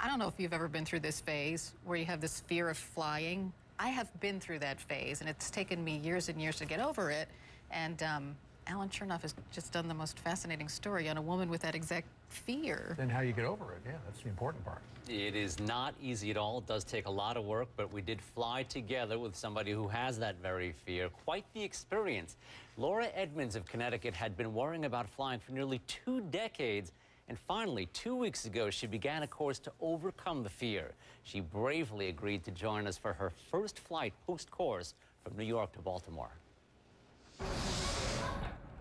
I don't know if you've ever been through this phase where you have this fear of flying. I have been through that phase, and it's taken me years and years to get over it. And Allan Chernoff has just done the most fascinating story on a woman with that exact fear. And how you get over it, yeah, that's the important part. It is not easy at all. It does take a lot of work, but we did fly together with somebody who has that very fear. Quite the experience. Laura Edmonds of Connecticut had been worrying about flying for nearly 2 decades. And finally, 2 weeks ago, she began a course to overcome the fear. She bravely agreed to join us for her first flight post-course from New York to Baltimore.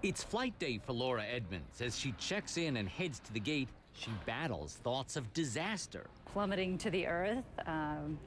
It's flight day for Laura Edmonds. As she checks in and heads to the gate, she battles thoughts of disaster. Plummeting to the earth,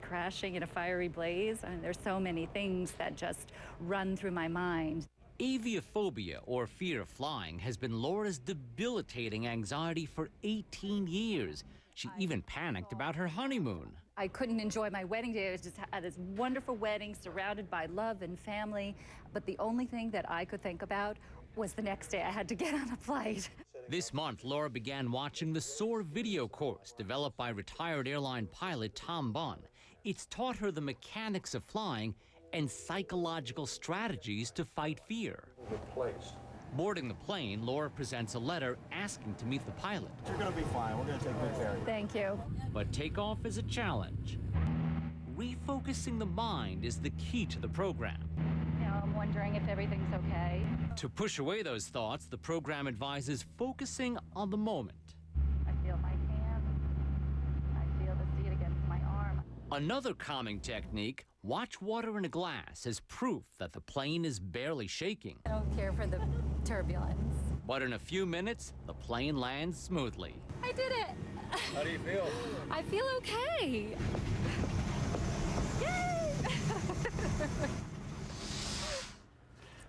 crashing in a fiery blaze. I mean, there's so many things that just run through my mind. Aviophobia, or fear of flying, has been Laura's debilitating anxiety for 18 years. She even panicked about her honeymoon. I couldn't enjoy my wedding day. I was just at this wonderful wedding surrounded by love and family. But the only thing that I could think about was the next day I had to get on a flight. This month, Laura began watching the SOAR video course developed by retired airline pilot Tom Bunn. It's taught her the mechanics of flying and psychological strategies to fight fear. Boarding the plane, Laura presents a letter asking to meet the pilot. You're going to be fine. We're going to take good care of you. Thank you. But takeoff is a challenge. Refocusing the mind is the key to the program. Now I'm wondering if everything's okay. To push away those thoughts, the program advises focusing on the moment. I feel my hand. I feel the seat against my arm. Another calming technique, watch water in a glass as proof that the plane is barely shaking. I don't care for the turbulence. But in a few minutes, the plane lands smoothly. I did it. How do you feel? I feel okay. Yay!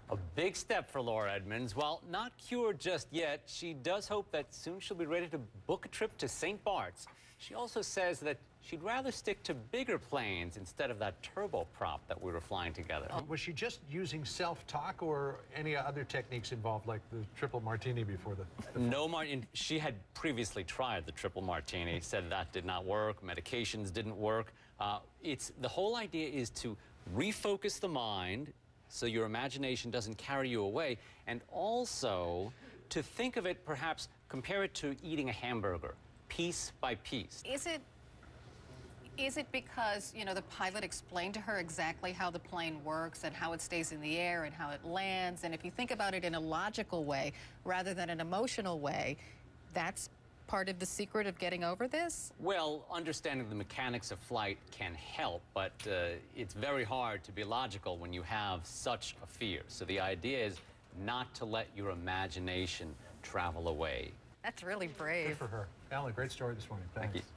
A big step for Laura Edmonds. While not cured just yet, she does hope that soon she'll be ready to book a trip to St. Bart's. She also says that she'd rather stick to bigger planes instead of that turboprop that we were flying together. Was she just using self-talk or any other techniques involved, like the triple martini before the No, Martin. She had previously tried the triple martini, said that did not work, medications didn't work. The whole idea is to refocus the mind so your imagination doesn't carry you away, and also to think of it, perhaps compare it to eating a hamburger, piece by piece. Is it because, you know, the pilot explained to her exactly how the plane works and how it stays in the air and how it lands? And if you think about it in a logical way rather than an emotional way, that's part of the secret of getting over this? Well, understanding the mechanics of flight can help, but it's very hard to be logical when you have such a fear. So the idea is not to let your imagination travel away. That's really brave. Good for her. Allan, great story this morning. Thanks. Thank you.